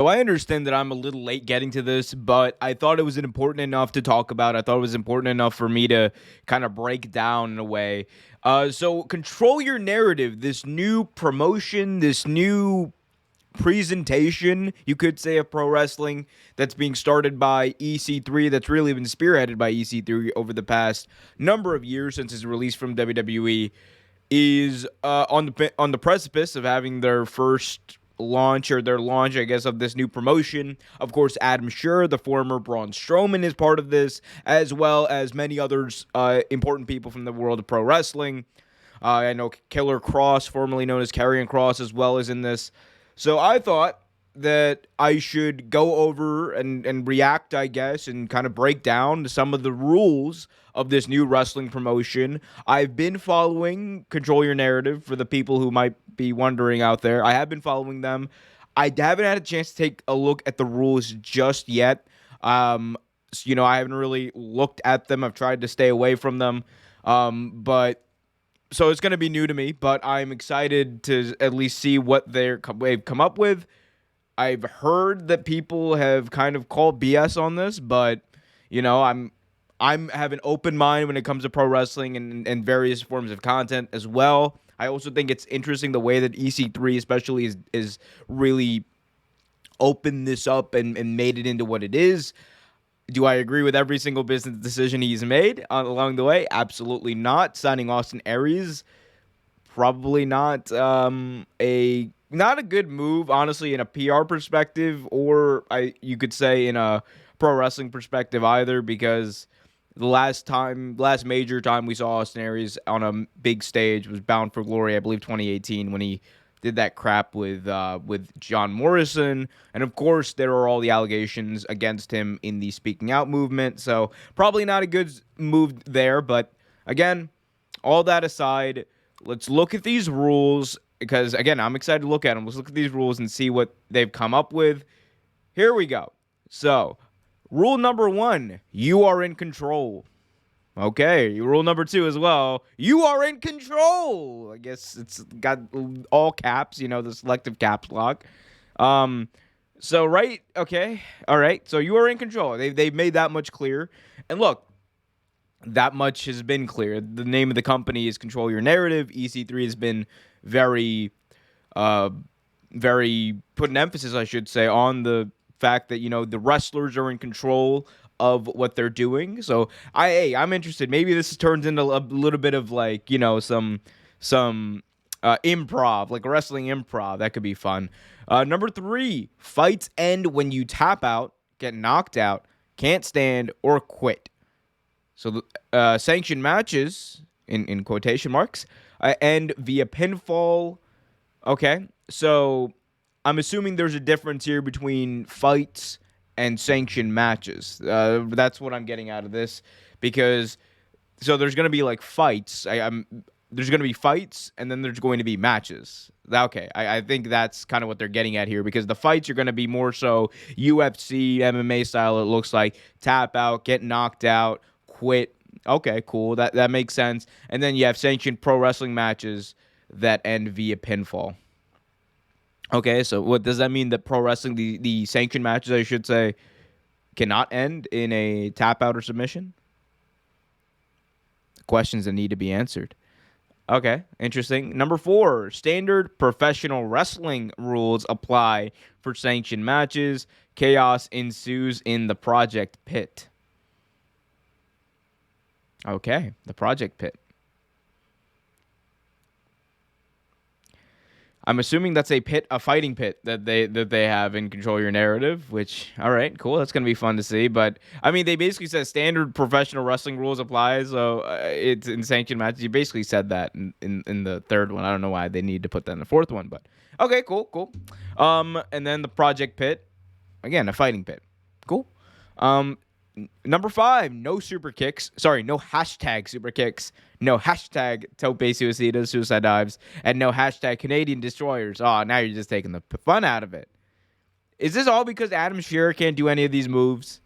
So I understand that I'm a little late getting to this, but I thought it was important enough to talk about. I thought it was important enough for me to kind of break down in a way. So control your narrative. This new promotion, this new presentation, you could say, of pro wrestling that's being started by EC3, that's really been spearheaded by EC3 over the past number of years since its release from WWE, is on the precipice of having their first launch, or their launch, I guess, of this new promotion. Of course, Adam Scherr, the former Braun Strowman, is part of this, as well as many others, important people from the world of pro wrestling. I know Killer Cross, formerly known as Karrion Kross, as well, is in this. So I thought that I should go over and react, I guess, and kind of break down some of the rules of this new wrestling promotion. I've been following Control Your Narrative, for the people who might be wondering out there. I have been following them. I haven't had a chance to take a look at the rules just yet. I haven't really looked at them. I've tried to stay away from them. But so it's going to be new to me, but I'm excited to at least see what they've come up with. I've heard that people have kind of called BS on this, but I'm have an open mind when it comes to pro wrestling and various forms of content as well. I also think it's interesting the way that EC3 especially is really opened this up and made it into what it is. Do I agree with every single business decision he's made along the way? Absolutely not. Signing Austin Aries, probably not not a good move, honestly, in a PR perspective, or you could say in a pro wrestling perspective either, because the last major time we saw Austin Aries on a big stage was Bound for Glory, I believe 2018, when he did that crap with John Morrison. And of course, there are all the allegations against him in the speaking out movement. So probably not a good move there. But again, all that aside, let's look at these rules, because again, I'm excited to look at them. Let's look at these rules and see what they've come up with. Here we go. So, rule number 1, you are in control. Okay, rule number 2 as well. You are in control. I guess it's got all caps, the selective caps lock. So right, okay, all right. So you are in control. They've made that much clear. And look, that much has been clear. The name of the company is Control Your Narrative. EC3 has been very, very put an emphasis, I should say, on the fact that the wrestlers are in control of what they're doing. So I'm interested. Maybe this turns into a little bit of some improv, like wrestling improv. That could be fun. Number 3, fights end when you tap out, get knocked out, can't stand, or quit. So sanctioned matches, in quotation marks, end via pinfall. Okay, so I'm assuming there's a difference here between fights and sanctioned matches. That's what I'm getting out of this, because so there's going to be fights. There's going to be fights, and then there's going to be matches. Okay, I think that's kind of what they're getting at here, because the fights are going to be more so UFC, MMA style, it looks like. Tap out, get knocked out, quit. Okay, cool. That makes sense. And then you have sanctioned pro wrestling matches that end via pinfall. Okay, so what does that mean? That pro wrestling, the sanctioned matches, I should say, cannot end in a tap out or submission? Questions that need to be answered. Okay, interesting. Number 4, standard professional wrestling rules apply for sanctioned matches. Chaos ensues in the Project Pit. Okay, the Project Pit. I'm assuming that's a fighting pit that they have in Control Your Narrative, which, all right, cool. That's going to be fun to see. But, I mean, they basically said standard professional wrestling rules apply, so it's in sanctioned matches. You basically said that in the third one. I don't know why they need to put that in the fourth one, but okay, cool. And then the Project Pit, again, a fighting pit. Cool. Number 5, no super kicks. Sorry, no hashtag super kicks. No hashtag tope suicidas, suicide dives. And no hashtag Canadian destroyers. Oh, now you're just taking the fun out of it. Is this all because Adam Scherr can't do any of these moves?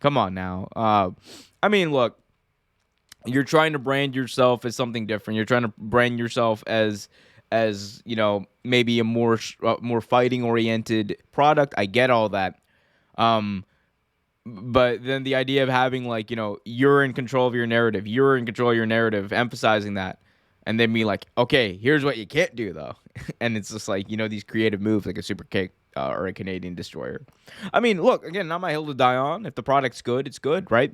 Come on now. I mean, look. You're trying to brand yourself as something different. You're trying to brand yourself as as maybe a more fighting oriented product. I get all that. Um, but then the idea of having like you're in control of your narrative, emphasizing that, and then be like, okay, here's what you can't do though, and it's just like these creative moves like a super kick or a Canadian destroyer. I mean, look, again, not my hill to die on. If the product's good, it's good, right?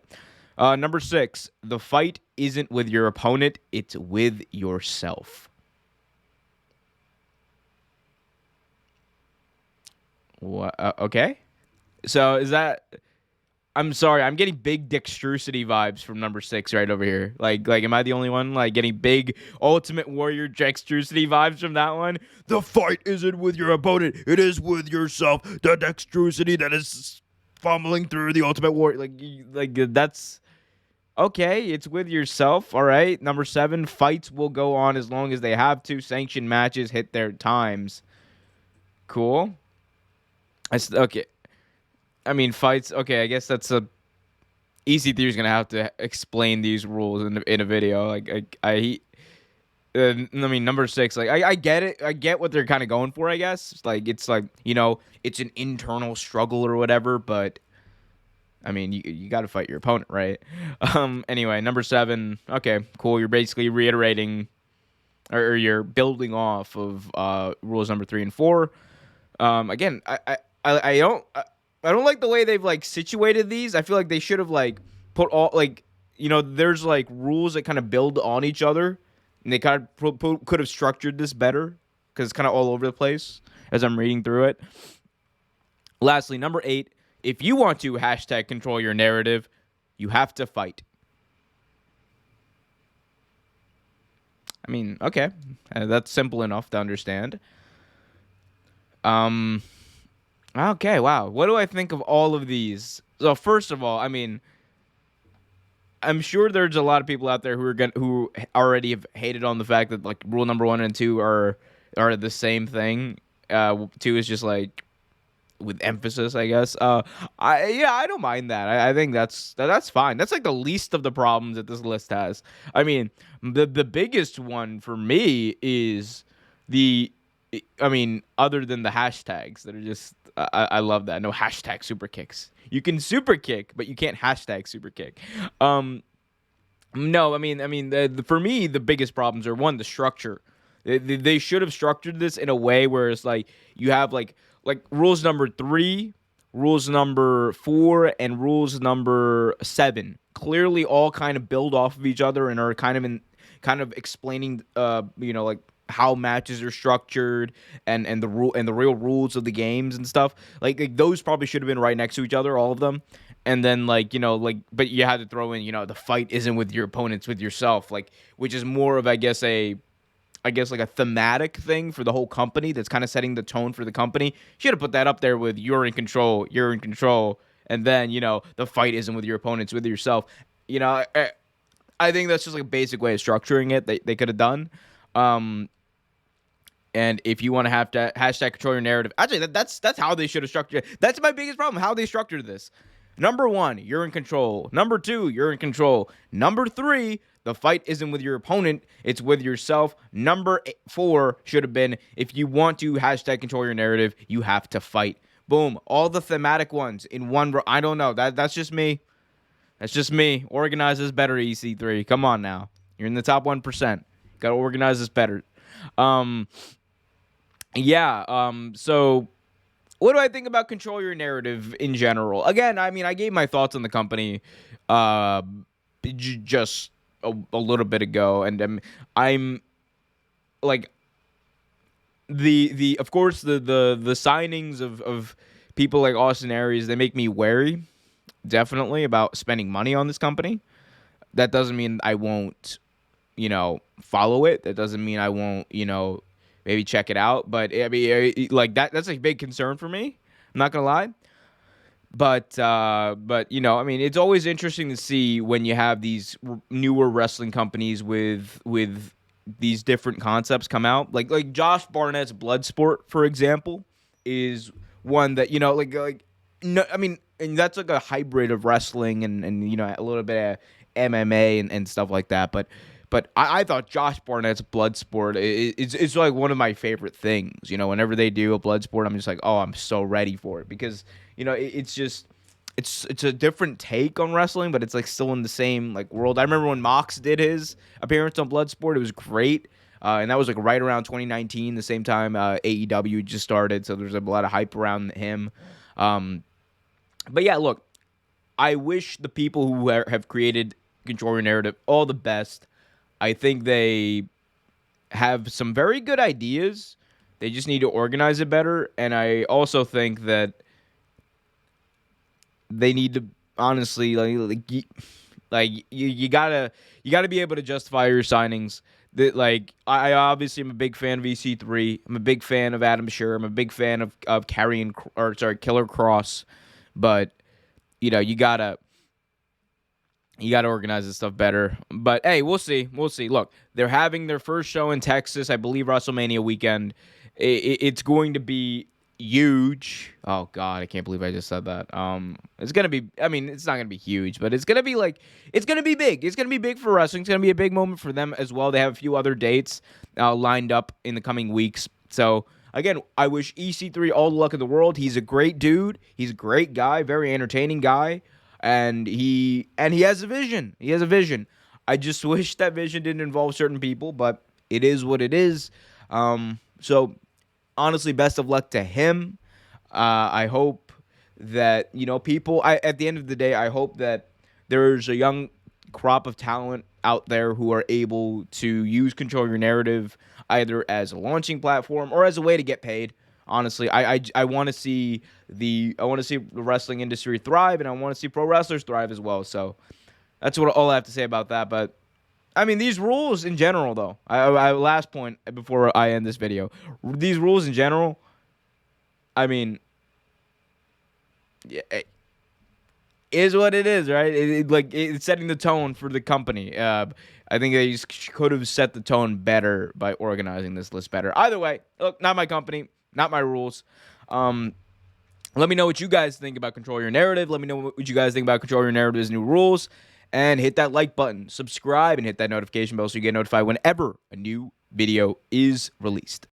Number 6, the fight isn't with your opponent, it's with yourself. What? Okay. So is that? I'm sorry, I'm getting big Dextrosity vibes from number 6 right over here. Like, am I the only one like getting big Ultimate Warrior Dextrosity vibes from that one? The fight isn't with your opponent, it is with yourself. The Dextrosity that is fumbling through the Ultimate Warrior, like that's okay. It's with yourself. All right. Number 7, fights will go on as long as they have to. Sanctioned matches hit their times. Cool. Okay. I mean, fights. Okay, I guess that's a EC3 is gonna have to explain these rules in a video. I mean, number 6. Like, I get it. I get what they're kind of going for. I guess it's like it's an internal struggle or whatever. But I mean, you got to fight your opponent, right? Anyway, number 7. Okay, cool. You're basically reiterating, or you're building off of rules number 3 and 4. Again, I don't like the way they've like situated these. I feel like they should have like put all like there's like rules that kind of build on each other, and they kind of could have structured this better because it's kind of all over the place as I'm reading through it. Lastly, number 8, if you want to hashtag control your narrative, you have to fight. I mean, okay, that's simple enough to understand. Okay, wow. What do I think of all of these? So first of all, I mean, I'm sure there's a lot of people out there who already have hated on the fact that like rule number 1 and 2 are the same thing. 2 is just like with emphasis, I guess. I don't mind that. I think that's fine. That's like the least of the problems that this list has. I mean, the biggest one for me is other than the hashtags that are just, I love that. No hashtag super kicks. You can super kick, but you can't hashtag super kick. No, for me, the biggest problems are, one, the structure. They should have structured this in a way where it's like you have like rules number 3, rules number 4, and rules number 7 clearly all kind of build off of each other and are kind of explaining like how matches are structured and the real rules of the games and stuff. Like those probably should have been right next to each other, all of them. And then but you had to throw in the fight isn't with your opponents, with yourself, like, which is more of I guess like a thematic thing for the whole company that's kind of setting the tone for the company. Should have put that up there with you're in control, and then the fight isn't with your opponents, with yourself. I think that's just like a basic way of structuring it. They could have done. And if you want to have to hashtag control your narrative, actually, that's how they should have structured it. That's my biggest problem, how they structured this. Number 1, you're in control. Number 2, you're in control. Number 3, the fight isn't with your opponent, it's with yourself. Number 4 should have been, if you want to hashtag control your narrative, you have to fight. Boom. All the thematic ones in one. I don't know. That's just me. That's just me. Organize this better, EC3. Come on now. You're in the top 1%. Got to organize this better. So what do I think about control your narrative in general? Again, I mean, I gave my thoughts on the company just a little bit ago, and I'm like the of course the signings of people like Austin Aries, they make me wary, definitely, about spending money on this company. That doesn't mean I won't follow it. That doesn't mean I won't maybe check it out. But I mean, like that's a big concern for me. I'm not gonna lie. But I mean, it's always interesting to see when you have these newer wrestling companies with these different concepts come out. Like Josh Barnett's Bloodsport, for example, is one that no, I mean, and that's like a hybrid of wrestling and a little bit of MMA and stuff like that. But But I thought Josh Barnett's blood sport it's like one of my favorite things. You know, whenever they do a blood sport, I'm just like, oh, I'm so ready for it because you know it's just it's a different take on wrestling, but it's like still in the same like world. I remember when Mox did his appearance on Bloodsport; it was great, and that was like right around 2019, the same time AEW just started, so there's a lot of hype around him. But yeah, look, I wish the people who have created Control Your Narrative all the best. I think they have some very good ideas. They just need to organize it better, and I also think that they need to honestly you gotta be able to justify your signings. That like I obviously am a big fan of EC3. I'm a big fan of Adam Scherr. I'm a big fan of Killer Cross, but you know you gotta organize this stuff better. But hey, we'll see. We'll see. Look, they're having their first show in Texas, I believe WrestleMania weekend. It's going to be huge. Oh God, I can't believe I just said that. It's gonna be. I mean, it's not gonna be huge, but it's gonna be it's gonna be big. It's gonna be big for wrestling. It's gonna be a big moment for them as well. They have a few other dates lined up in the coming weeks. So again, I wish EC3 all the luck in the world. He's a great dude. He's a great guy, very entertaining guy, and he has a vision. He has a vision. I just wish that vision didn't involve certain people, but it is what it is. So honestly, best of luck to him. I hope that, you know, at the end of the day, I hope that there's a young crop of talent out there who are able to use Control Your Narrative either as a launching platform or as a way to get paid. Honestly, I want to see the wrestling industry thrive, and I want to see pro wrestlers thrive as well. So that's all I have to say about that. But I mean, these rules in general, though. Last point before I end this video. These rules in general, I mean, yeah, it is what it is, right? It's setting the tone for the company. I think they could have set the tone better by organizing this list better. Either way, look, not my company, not my rules. Let me know what you guys think about Control Your Narrative. Let me know what you guys think about Control Your Narrative's new rules. And hit that like button, subscribe, and hit that notification bell so you get notified whenever a new video is released.